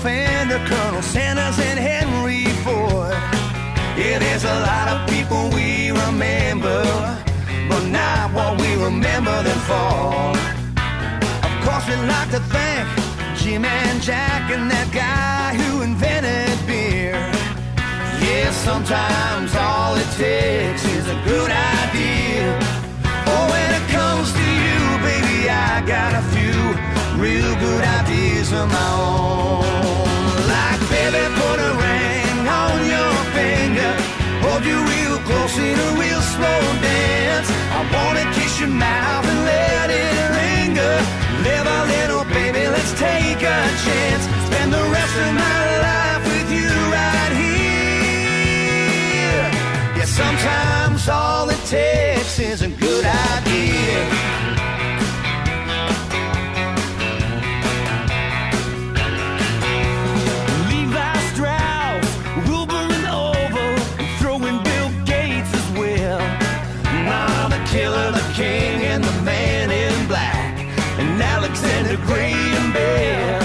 Fender, Colonel Sanders, and Henry Ford. Yeah, there's a lot of people we remember, but not what we remember them for. Of course, we'd like to thank Jim and Jack and that guy who invented beer. Yeah, sometimes all it takes is a good idea. Oh, when it comes to you, baby, I got a few real good ideas of my own. Like, baby, put a ring on your finger, hold you real close in a real slow dance. I wanna kiss your mouth and let it linger. Live a little, baby, let's take a chance. Spend the rest of my life with you right here. Yeah, sometimes all it takes is a good idea. Killer, the king, and the man in black, and Alexander Graham Bell.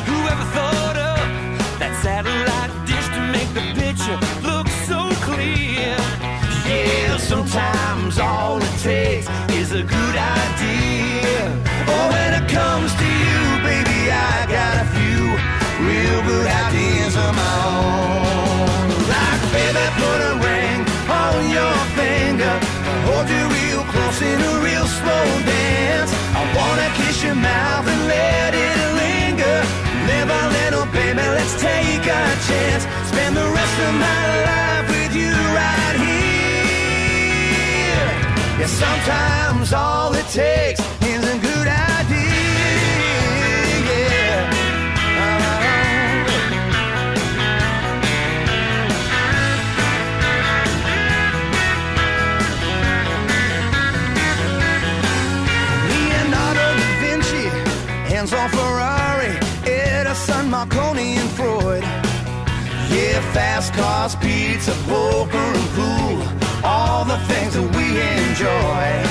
Whoever thought up that satellite dish to make the picture look so clear? Yeah, sometimes all it takes is a good idea. Oh, when it comes to you, baby, I got a few real good ideas of my own. Like, baby, put a ring on your finger, hold you real close in a real slow dance. I wanna kiss your mouth and let it linger. Live a little, baby, let's take a chance. Spend the rest of my life with you right here. Yeah, sometimes all it takes is a good idea. Yeah. On Ferrari, Edison, Marconi, and Freud. Yeah, fast cars, pizza, poker, and pool, all the things that we enjoy.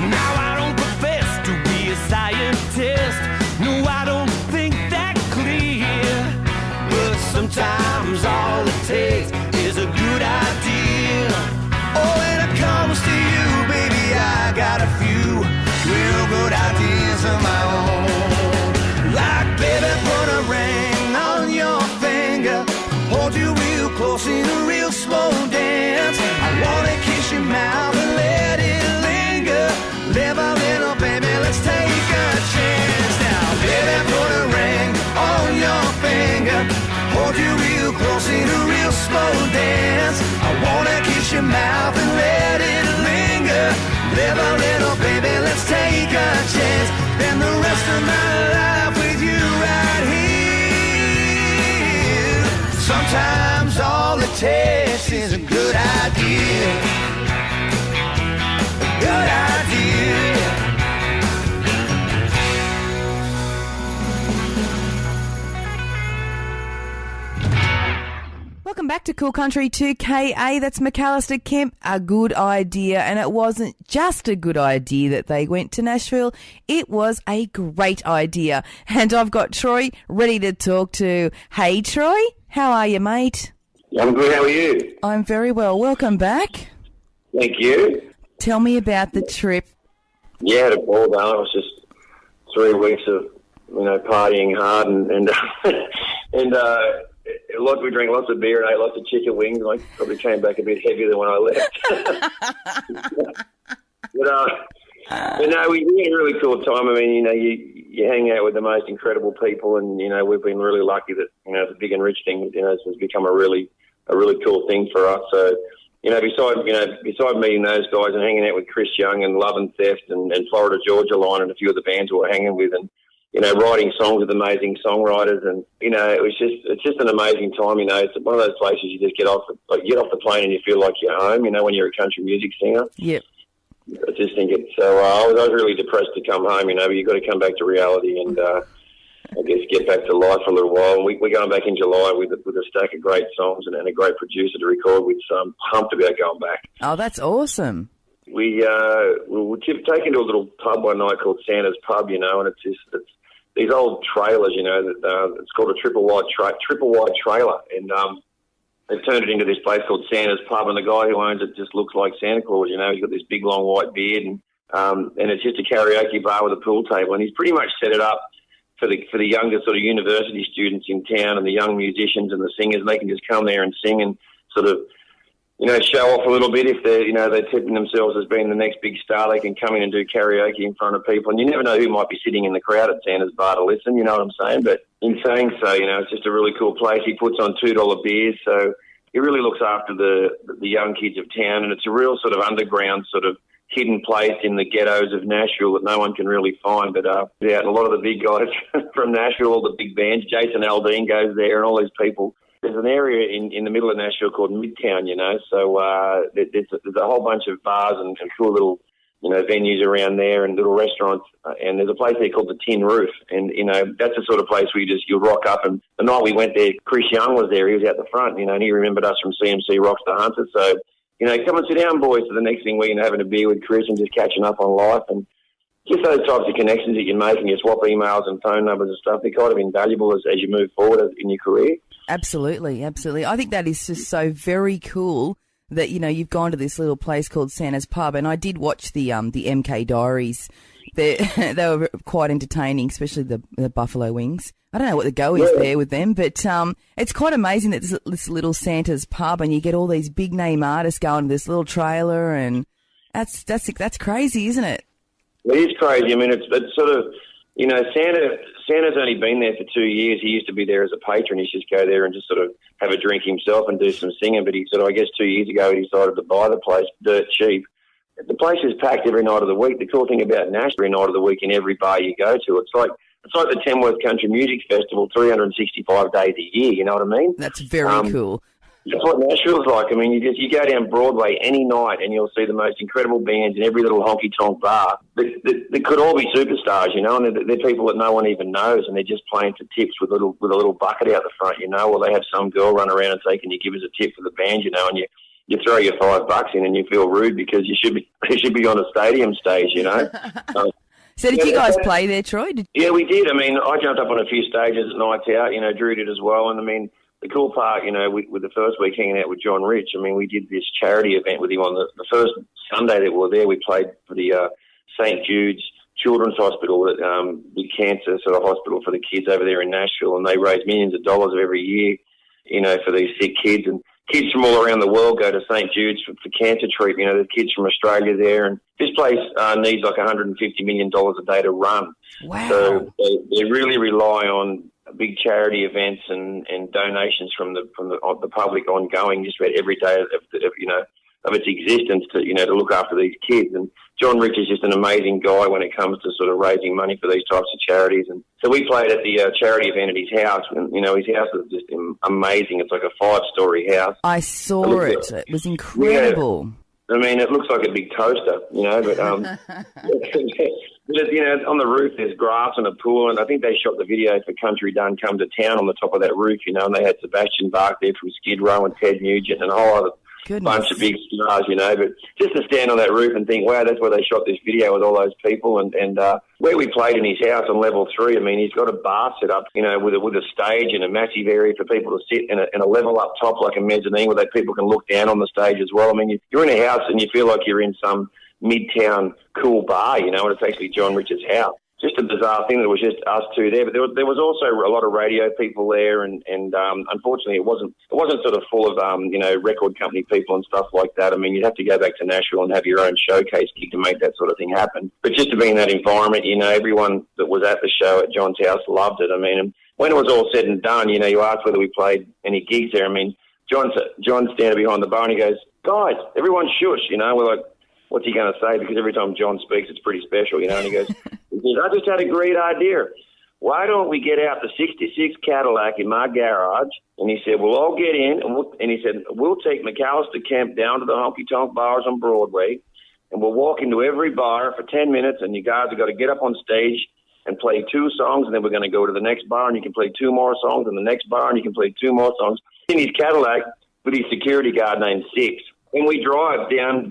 Now I don't profess to be a scientist, no, I don't think that clear, but sometimes all it takes is a good idea. Oh, when it comes to you, baby, I got a few real good ideas of my own. Like, baby, put a ring on your finger, hold you real close in a real slow dance. I wanna kiss your mouth and let it linger. Live a little, baby, let's take a chance. Now, baby, put a ring on your finger, hold you real close in a real slow dance. I wanna kiss your mouth and let it linger. Live a little, baby, let's take a chance. Spend the rest of my life with you right here. Sometimes all it takes is a good idea. A good idea. Welcome back to Cool Country 2KA. That's McAlister Kemp. A good idea. And it wasn't just a good idea that they went to Nashville. It was a great idea. And I've got Troy ready to talk to. Hey, Troy. How are you, mate? I'm good. How are you? I'm very well. Welcome back. Thank you. Tell me about the trip. Yeah, I had a ball going. It was just 3 weeks of, partying hard and we drank lots of beer and ate lots of chicken wings. And I probably came back a bit heavier than when I left. but no, we had a really cool time. I mean, you hang out with the most incredible people, and we've been really lucky that the Big and Rich thing has become a really cool thing for us. So beside meeting those guys and hanging out with Chris Young and Love and Theft and Florida Georgia Line and a few of the bands we were hanging with, and writing songs with amazing songwriters, and it's just an amazing time. It's one of those places you just get off the plane and you feel like you're home. When you're a country music singer. Yep. I just think it's so. I was really depressed to come home. But you've got to come back to reality and I guess get back to life for a little while. We're going back in July with a stack of great songs and a great producer to record with. So I'm pumped about going back. Oh, that's awesome. We were taken to a little pub one night called Santa's Pub, and it's these old trailers, that it's called a triple wide trailer, and they've turned it into this place called Santa's Pub, and the guy who owns it just looks like Santa Claus. He's got this big long white beard, and it's just a karaoke bar with a pool table, and he's pretty much set it up for the younger sort of university students in town and the young musicians and the singers, and they can just come there and sing and sort of, show off a little bit. If they're tipping themselves as being the next big star, they can come in and do karaoke in front of people. And you never know who might be sitting in the crowd at Santa's bar to listen, you know what I'm saying? But in saying so, it's just a really cool place. He puts on $2 beers, so he really looks after the young kids of town, and it's a real sort of underground sort of hidden place in the ghettos of Nashville that no one can really find. But and a lot of the big guys from Nashville, all the big bands, Jason Aldean goes there and all these people. There's an area in the middle of Nashville called Midtown, so there's a whole bunch of bars and cool little, venues around there and little restaurants. And there's a place there called the Tin Roof. And, that's the sort of place where you'll rock up. And the night we went there, Chris Young was there. He was out the front, and he remembered us from CMC Rocks the Hunter. So, come and sit down, boys. So the next thing we're having a beer with Chris and just catching up on life. And just those types of connections that you make and you swap emails and phone numbers and stuff, they're kind of invaluable as you move forward in your career. Absolutely, absolutely. I think that is just so very cool that, you've gone to this little place called Santa's Pub, and I did watch the MK Diaries. They were quite entertaining, especially the buffalo wings. I don't know what the go is there with them, but it's quite amazing that there's this little Santa's Pub, and you get all these big name artists going to this little trailer, and that's crazy, isn't it? It is crazy. I mean, it's sort of, Santa's only been there for 2 years. He used to be there as a patron. He used to just go there and just sort of have a drink himself and do some singing. But he sort of, I guess 2 years ago, he decided to buy the place dirt cheap. The place is packed every night of the week. The cool thing about Nashville, every night of the week in every bar you go to, it's like the Tamworth Country Music Festival 365 days a year, you know what I mean? That's very cool. That's what Nashville's like. I mean, you go down Broadway any night and you'll see the most incredible bands in every little honky-tonk bar that could all be superstars, and they're people that no one even knows, and they're just playing for tips with a little bucket out the front, or they have some girl run around and say, can you give us a tip for the band, and you throw your $5 in and you feel rude because you should be on a stadium stage, So did you guys play there, Troy? Yeah, we did. I mean, I jumped up on a few stages at nights out, Drew did as well, and I mean, the cool part, with the first week hanging out with John Rich, I mean, we did this charity event with him on the first Sunday that we were there. We played for the St. Jude's Children's Hospital, the cancer sort of hospital for the kids over there in Nashville, and they raise millions of dollars every year, for these sick kids. And kids from all around the world go to St. Jude's for cancer treatment. There's kids from Australia there, and this place needs like $150 million a day to run. Wow. So they really rely on big charity events and donations from the public ongoing just about every day of its existence to look after these kids. And John Rich is just an amazing guy when it comes to sort of raising money for these types of charities. And so we played at the charity event at his house, and his house is just amazing. It's like a 5-story house. I saw it. It was incredible. Yeah. I mean, it looks like a big toaster, but on the roof there's grass and a pool, and I think they shot the video for Country Done Come to Town on the top of that roof, and they had Sebastian Bach there from Skid Row and Ted Nugent and a whole other bunch of big stars, but just to stand on that roof and think, wow, that's where they shot this video with all those people, and where we played in his house on level 3, I mean, he's got a bar set up, with a stage and a massive area for people to sit and a level up top like a mezzanine where people can look down on the stage as well. I mean, you're in a house and you feel like you're in some midtown cool bar, and it's actually John Rich's house. Just a bizarre thing that it was just us two there, but there was also a lot of radio people there, and unfortunately it wasn't sort of full of record company people and stuff like that. I mean, you'd have to go back to Nashville and have your own showcase gig to make that sort of thing happen. But just to be in that environment, everyone that was at the show at John's house loved it. I mean, when it was all said and done, you asked whether we played any gigs there. I mean, John's standing behind the bar and he goes, "Guys, everyone shush," We're like, what's he going to say? Because every time John speaks, it's pretty special, And he goes, "I just had a great idea. Why don't we get out the 66 Cadillac in my garage?" And he said, "We'll all get in." And he said, "We'll take McAlister Kemp down to the honky-tonk bars on Broadway, and we'll walk into every bar for 10 minutes, and you guys have got to get up on stage and play 2 songs, and then we're going to go to the next bar, and you can play 2 more songs, and the next bar, and you can play 2 more songs." In his Cadillac with his security guard named Six. And we drive down,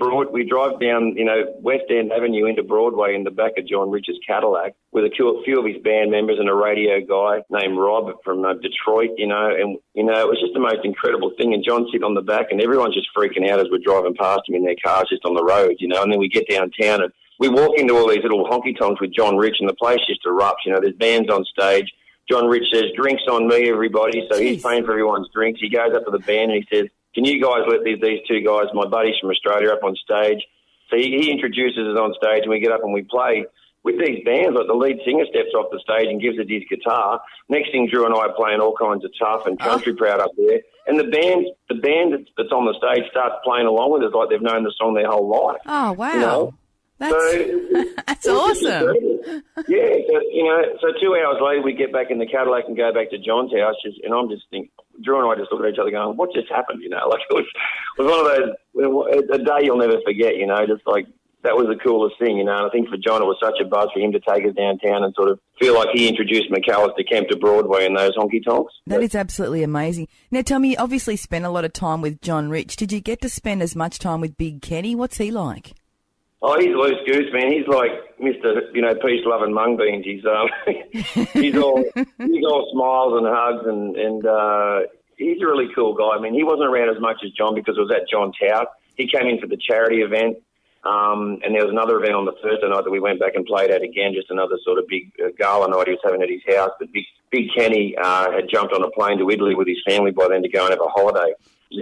West End Avenue into Broadway in the back of John Rich's Cadillac with a few of his band members and a radio guy named Rob from Detroit, and, it was just the most incredible thing. And John's sitting on the back and everyone's just freaking out as we're driving past him in their cars just on the road, and then we get downtown and we walk into all these little honky-tonks with John Rich and the place just erupts. There's bands on stage. John Rich says, "Drinks on me, everybody." So he's paying for everyone's drinks. He goes up to the band and he says, "Can you guys let these two guys, my buddies from Australia, up on stage?" So he introduces us on stage and we get up and we play with these bands. Like the lead singer steps off the stage and gives us his guitar. Next thing, Drew and I are playing all kinds of tough and country proud up there. And the band that's on the stage starts playing along with us like they've known the song their whole life. Oh, wow. That's awesome. Yeah, so 2 hours later we get back in the Cadillac and go back to John's house, and I'm just thinking, Drew and I just look at each other going, what just happened, Like it was one of those, a day you'll never forget, just like that was the coolest thing, and I think for John it was such a buzz for him to take us downtown and sort of feel like he introduced McAlister Kemp to Broadway in those honky-tonks. That is absolutely amazing. Now tell me, you obviously spent a lot of time with John Rich. Did you get to spend as much time with Big Kenny? What's he like? Oh, he's loose goose, man. He's like Mr. Peace, love and mung beans. He's he's all smiles and hugs, and he's a really cool guy. I mean, he wasn't around as much as John because it was at John's house. He came in for the charity event, and there was another event on the Thursday night that we went back and played at again, just another sort of big gala night he was having at his house. But Big Kenny had jumped on a plane to Italy with his family by then to go and have a holiday,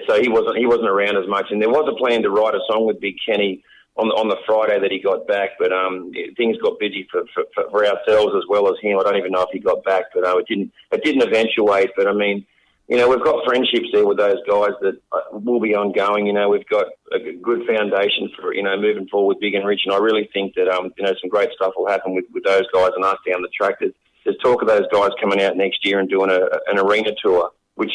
so he wasn't around as much. And there was a plan to write a song with Big Kenny on the Friday that he got back, but things got busy for ourselves as well as him. I don't even know if he got back, but it didn't eventuate. But I mean, we've got friendships there with those guys that will be ongoing. We've got a good foundation for moving forward with Big and Rich, and I really think that some great stuff will happen with those guys and us down the track. There's talk of those guys coming out next year and doing an arena tour, which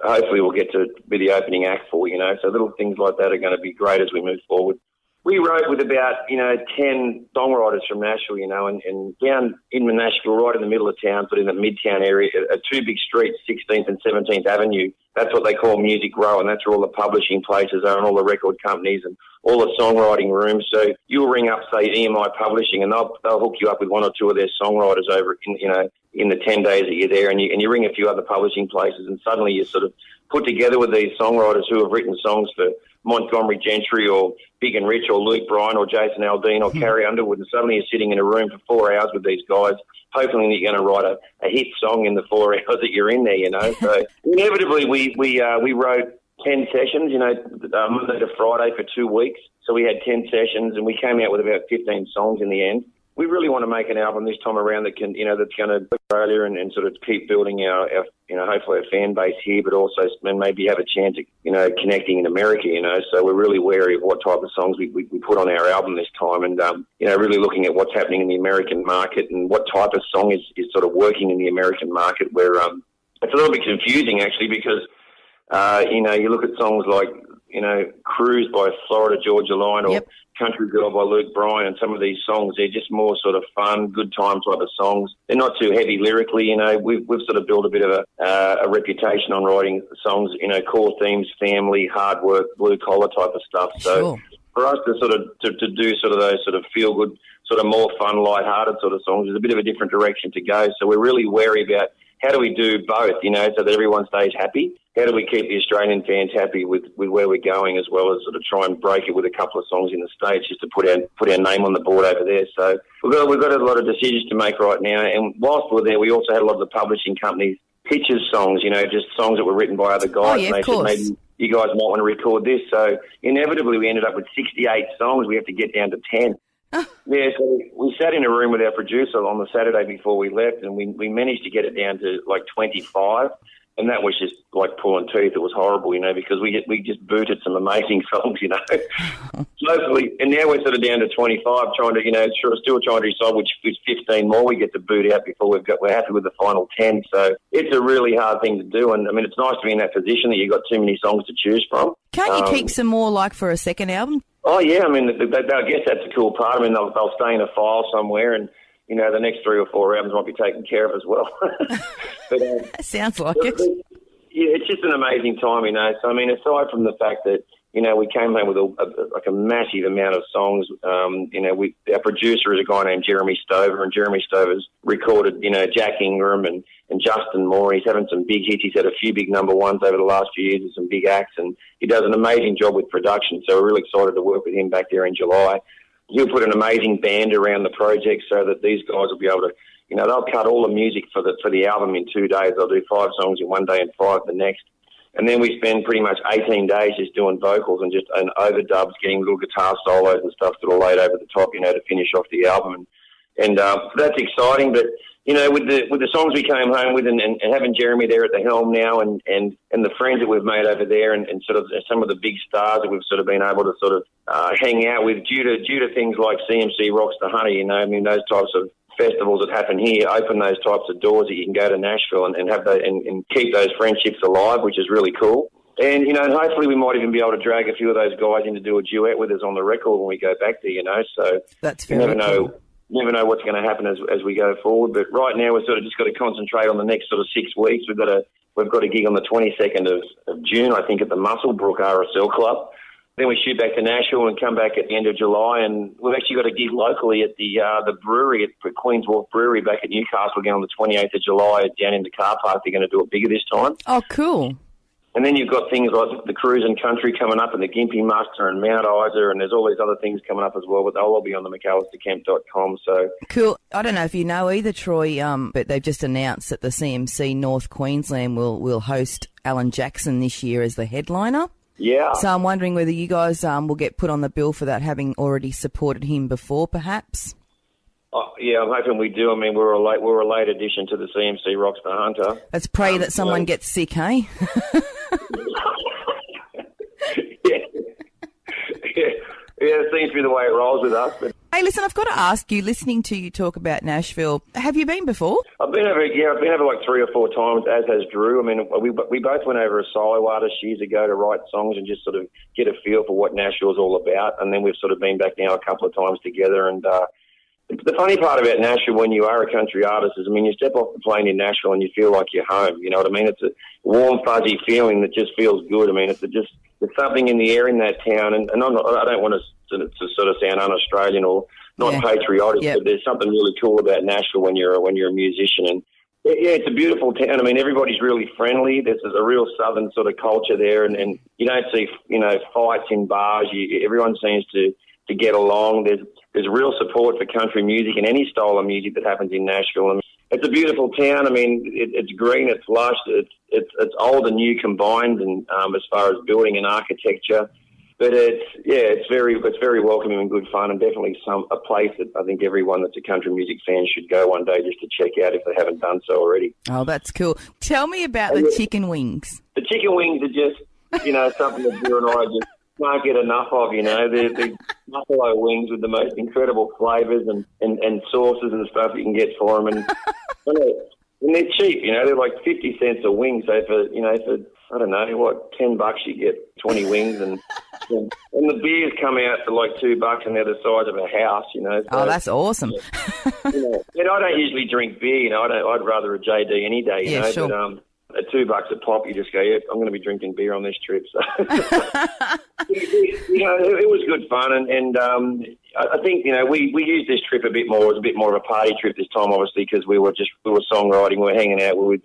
hopefully we'll get to be the opening act for. So little things like that are going to be great as we move forward. We wrote with about, 10 songwriters from Nashville, and down in Nashville, right in the middle of town, but in the midtown area, two big streets, 16th and 17th Avenue. That's what they call Music Row, and that's where all the publishing places are and all the record companies and all the songwriting rooms. So you'll ring up, say, EMI Publishing, and they'll hook you up with one or two of their songwriters over in the 10 days that you're there, and you ring a few other publishing places, and suddenly you're sort of put together with these songwriters who have written songs for Montgomery Gentry or Big and Rich or Luke Bryan or Jason Aldean or Carrie Underwood, and suddenly you're sitting in a room for 4 hours with these guys, hoping that you're going to write a hit song in the 4 hours that you're in there, So inevitably we wrote 10 sessions, Monday to Friday for 2 weeks. So we had 10 sessions and we came out with about 15 songs in the end. We really want to make an album this time around that can, that's going to Australia and sort of keep building our hopefully a fan base here, but also maybe have a chance of, connecting in America, So we're really wary of what type of songs we put on our album this time, and really looking at what's happening in the American market and what type of song is sort of working in the American market. Where it's a little bit confusing actually because you look at songs like Cruise by Florida Georgia Line or Country Girl by Luke Bryan, and some of these songs, they're just more sort of fun, good time type of songs. They're not too heavy lyrically, We've sort of built a bit of a reputation on writing songs, core themes, family, hard work, blue collar type of stuff. So for us to sort of to do sort of those sort of feel good, sort of more fun, light-hearted sort of songs is a bit of a different direction to go. So we're really wary about how do we do both, so that everyone stays happy? How do we keep the Australian fans happy with where we're going, as well as sort of try and break it with a couple of songs in the States just to put our name on the board over there? So we've got a lot of decisions to make right now. And whilst we're there, we also had a lot of the publishing companies pitch us songs, just songs that were written by other guys. Oh, yeah, and they said maybe you guys might want to record this. So inevitably we ended up with 68 songs. We have to get down to 10. Yeah, so we sat in a room with our producer on the Saturday before we left, and we managed to get it down to like 25, and that was just like pulling teeth. It was horrible, because we just booted some amazing songs, Locally, and now we're sort of down to 25, trying to, still trying to decide which 15 more we get to boot out before we're happy with the final 10. So it's a really hard thing to do, and I mean it's nice to be in that position that you've got too many songs to choose from. Can't you keep some more like for a second album? Oh, yeah. I mean, I guess that's a cool part. I mean, they'll stay in a file somewhere and, the next 3 or 4 albums might be taken care of as well. But, sounds like it. Yeah, it's just an amazing time, So, I mean, aside from the fact that, we came home with a massive amount of songs. Our producer is a guy named Jeremy Stover, and Jeremy Stover's recorded, Jack Ingram and Justin Moore. He's having some big hits. He's had a few big number ones over the last few years with some big acts, and he does an amazing job with production. So we're really excited to work with him back there in July. He'll put an amazing band around the project so that these guys will be able to, they'll cut all the music for the album in 2 days. They'll do 5 songs in one day and 5 the next. And then we spend pretty much 18 days just doing vocals and overdubs, getting little guitar solos and stuff that are laid over the top, to finish off the album. And that's exciting. But, with the songs we came home with and having Jeremy there at the helm now and the friends that we've made over there and sort of some of the big stars that we've sort of been able to sort of hang out with due to things like CMC Rocks the Honey, those types of festivals that happen here open those types of doors that you can go to Nashville and have those and keep those friendships alive, which is really cool. And, hopefully we might even be able to drag a few of those guys in to do a duet with us on the record when we go back there, so that's very cool. Never know what's going to happen as we go forward. But right now we've sort of just got to concentrate on the next sort of 6 weeks. We've got a gig on the 22nd of June, I think, at the Musselbrook RSL Club. Then we shoot back to Nashville and come back at the end of July, and we've actually got a gig locally at the brewery, at Queen's Wharf Brewery back at Newcastle again on the 28th of July down in the car park. They're going to do it bigger this time. Oh, cool. And then you've got things like the Cruise and Country coming up and the Gimpy Muster and Mount Isa, and there's all these other things coming up as well, but they'll all be on the McAlisterKemp.com. So cool. I don't know if you know either, Troy, but they've just announced that the CMC North Queensland will host Alan Jackson this year as the headliner. Yeah. So I'm wondering whether you guys will get put on the bill for that, having already supported him before, perhaps. Oh, yeah, I'm hoping we do. I mean, we're a late addition to the CMC Rocks the Hunter. Let's pray that someone gets sick, hey? Yeah, it seems to be the way it rolls with us. But hey, listen, I've got to ask you, listening to you talk about Nashville, have you been before? I've been over like 3 or 4 times, as has Drew. I mean, we both went over as solo artists years ago to write songs and just sort of get a feel for what Nashville's all about. And then we've sort of been back now a couple of times together. And the funny part about Nashville when you are a country artist is, I mean, you step off the plane in Nashville and you feel like you're home. You know what I mean? It's a warm, fuzzy feeling that just feels good. I mean, there's something in the air in that town. And I don't want to sort of sound un-Australian or not patriotic, but there's something really cool about Nashville when you're a musician. And yeah, it's a beautiful town. I mean, everybody's really friendly. There's a real southern sort of culture there, and you don't see fights in bars. Everyone seems to get along. There's real support for country music and any style of music that happens in Nashville. I mean, it's a beautiful town. I mean, it's green, it's lush, it's old and new combined, and as far as building and architecture. But it's very welcoming and good fun, and definitely a place that I think everyone that's a country music fan should go one day just to check out if they haven't done so already. Oh, that's cool. Tell me about the chicken wings. The chicken wings are just, something that Drew and I just can't get enough of, They're buffalo wings with the most incredible flavours and sauces and stuff you can get for them. And they're cheap, they're like 50 cents a wing. So for I don't know, $10 you get 20 wings, and the beers come out for like $2 and they're the size of a house, So, oh, that's awesome. And I don't usually drink beer, I'd rather a JD any day, Sure. But at $2 a pop, you just go, yeah, I'm going to be drinking beer on this trip. So, it was good fun, and I think we used this trip a bit more. It was a bit more of a party trip this time, obviously, because we were songwriting, we were hanging out, we're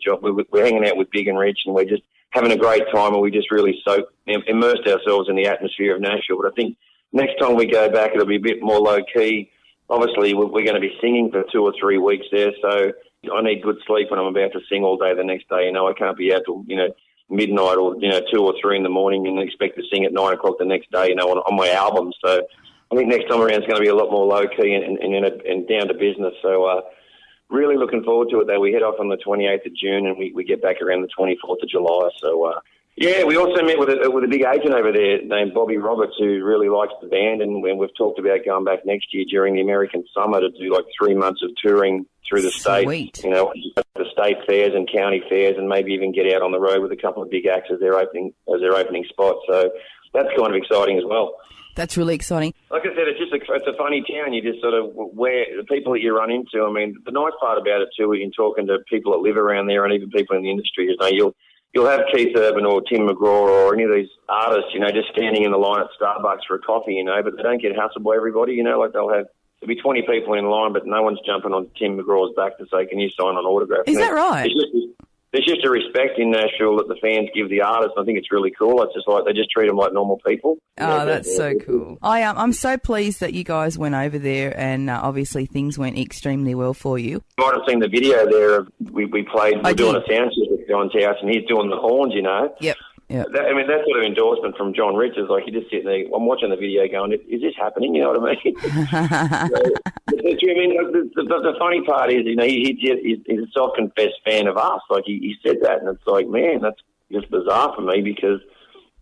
hanging out with Big and Rich, and we're just having a great time, and we just really immersed ourselves in the atmosphere of Nashville. But I think next time we go back, it'll be a bit more low key. Obviously, we're going to be singing for 2 or 3 weeks there, so I need good sleep when I'm about to sing all day the next day. I can't be out till midnight or 2 or 3 in the morning and expect to sing at 9 o'clock the next day. On my album. So I think next time around it's going to be a lot more low key and down to business. So really looking forward to it. Though we head off on the 28th of June and we get back around the 24th of July. So. Yeah, we also met with a big agent over there named Bobby Roberts, who really likes the band, and we've talked about going back next year during the American summer to do like 3 months of touring through the state, the state fairs and county fairs, and maybe even get out on the road with a couple of big acts as their opening spot. So that's kind of exciting as well. That's really exciting. Like I said, it's a funny town. You just sort of where the people that you run into. I mean, the nice part about it too, in talking to people that live around there and even people in the industry, is you'll have Keith Urban or Tim McGraw or any of these artists, you know, just standing in the line at Starbucks for a coffee, you know, but they don't get hassled by everybody, you know, like there'll be 20 people in line, but no one's jumping on Tim McGraw's back to say, can you sign an autograph? Is that right? There's just a respect in Nashville that the fans give the artists. I think it's really cool. It's just like they just treat them like normal people. Oh, that's so cool. I'm so pleased that you guys went over there, and obviously things went extremely well for you. You might have seen the video there of we played. We're doing a sound check at John's house, and he's doing the horns, you know. Yep. Yeah. That sort of endorsement from John Rich is like, you just sitting there, I'm watching the video going, is this happening? You know what I mean? The funny part is, you know, he's a self-confessed fan of us. Like, he said that, and it's like, man, that's just bizarre for me because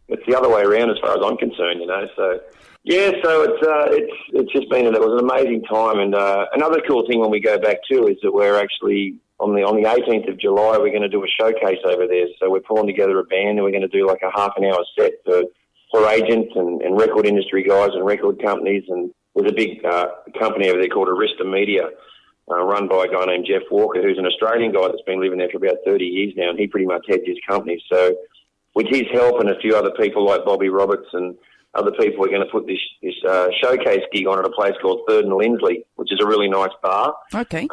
it's the other way around as far as I'm concerned, you know. So, yeah, so it's just been, it was an amazing time. And another cool thing when we go back too is that we're actually, on the 18th of July, we're going to do a showcase over there. So we're pulling together a band and we're going to do like a half an hour set for agents and record industry guys and record companies. And there's a big company over there called Arista Media, run by a guy named Jeff Walker, who's an Australian guy that's been living there for about 30 years now, and he pretty much heads his company. So with his help and a few other people like Bobby Roberts and other people, we're going to put this showcase gig on at a place called Third and Lindsley, which is a really nice bar. Okay.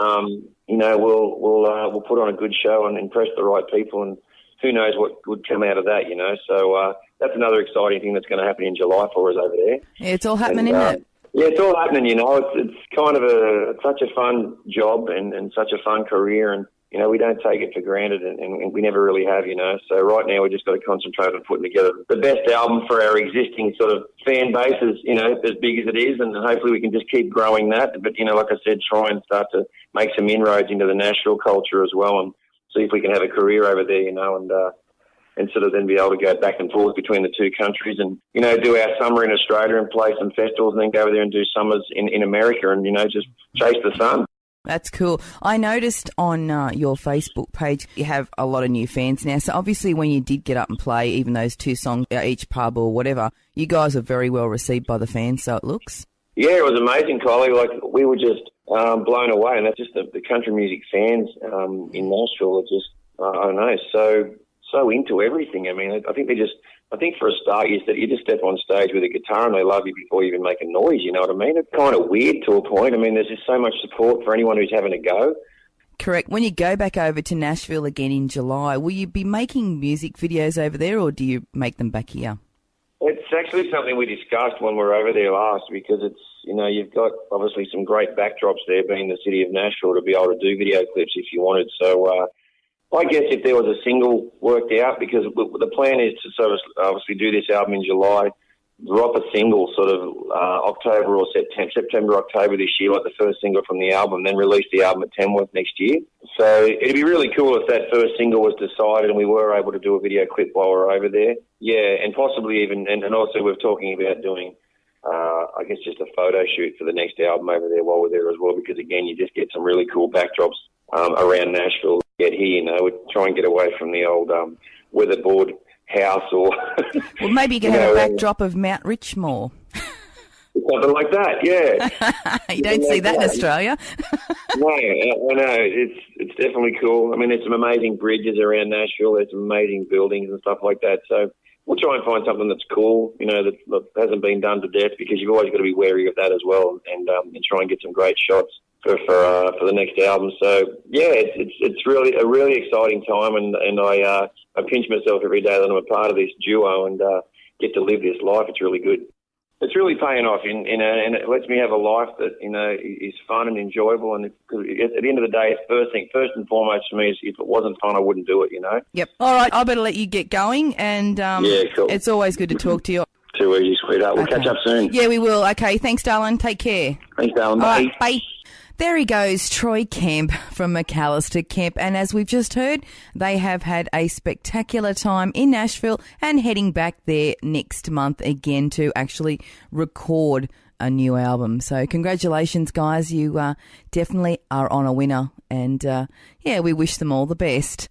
You know, we'll put on a good show and impress the right people, and who knows what would come out of that, you know. So that's another exciting thing that's going to happen in July for us over there. Yeah, it's all happening, isn't it? Yeah, it's all happening, you know. It's kind of such a fun job and such a fun career, and, you know, we don't take it for granted, and we never really have, you know. So right now we've just got to concentrate on putting together the best album for our existing sort of fan base, as, you know, as big as it is, and hopefully we can just keep growing that. But, you know, like I said, try and start to make some inroads into the Nashville culture as well, and see if we can have a career over there, you know, and sort of then be able to go back and forth between the two countries and, you know, do our summer in Australia and play some festivals and then go over there and do summers in America and, you know, just chase the sun. That's cool. I noticed on your Facebook page you have a lot of new fans now. So obviously when you did get up and play, even those 2 songs at each pub or whatever, you guys were very well received by the fans, so it looks. Yeah, it was amazing, Kylie. Like, we were just blown away, and that's just the country music fans in Nashville are just, I don't know, so into everything. I mean, I think for a start, you just step on stage with a guitar and they love you before you even make a noise, you know what I mean? It's kind of weird to a point. I mean, there's just so much support for anyone who's having a go. Correct. When you go back over to Nashville again in July, will you be making music videos over there, or do you make them back here? It's actually something we discussed when we were over there last, because it's, you know, you've got obviously some great backdrops there, being the city of Nashville, to be able to do video clips if you wanted. So, I guess if there was a single worked out, because the plan is to sort of obviously do this album in July, drop a single sort of October or September, October this year, like the first single from the album, then release the album at Tamworth next year. So it'd be really cool if that first single was decided and we were able to do a video clip while we're over there. Yeah, and possibly even, and also we're talking about doing, I guess, just a photo shoot for the next album over there while we're there as well, because again, you just get some really cool backdrops around Nashville. Get here, you know, we'd try and get away from the old weatherboard house, or well, maybe you can have a backdrop of Mount Richmore. Something like that, yeah. You don't see that in Australia. No, I know. It's definitely cool. I mean, there's some amazing bridges around Nashville. There's some amazing buildings and stuff like that. So we'll try and find something that's cool, you know, that hasn't been done to death, because you've always got to be wary of that as well, and try and get some great shots for the next album. So yeah, it's really a really exciting time, and I pinch myself every day that I'm a part of this duo and get to live this life. It's really good. It's really paying off, and it lets me have a life that, you know, is fun and enjoyable. And at the end of the day, first and foremost for me is, if it wasn't fun, I wouldn't do it, you know. Yep. All right, I better let you get going, and yeah, cool. It's always good to talk to you. Too easy, sweetheart. We'll catch up soon. Yeah, we will. Okay, thanks, darling. Take care. Thanks, darling. All right, bye. There he goes, Troy Kemp from McAlister Kemp. And as we've just heard, they have had a spectacular time in Nashville and heading back there next month again to actually record a new album. So congratulations, guys. You definitely are on a winner. And, yeah, we wish them all the best.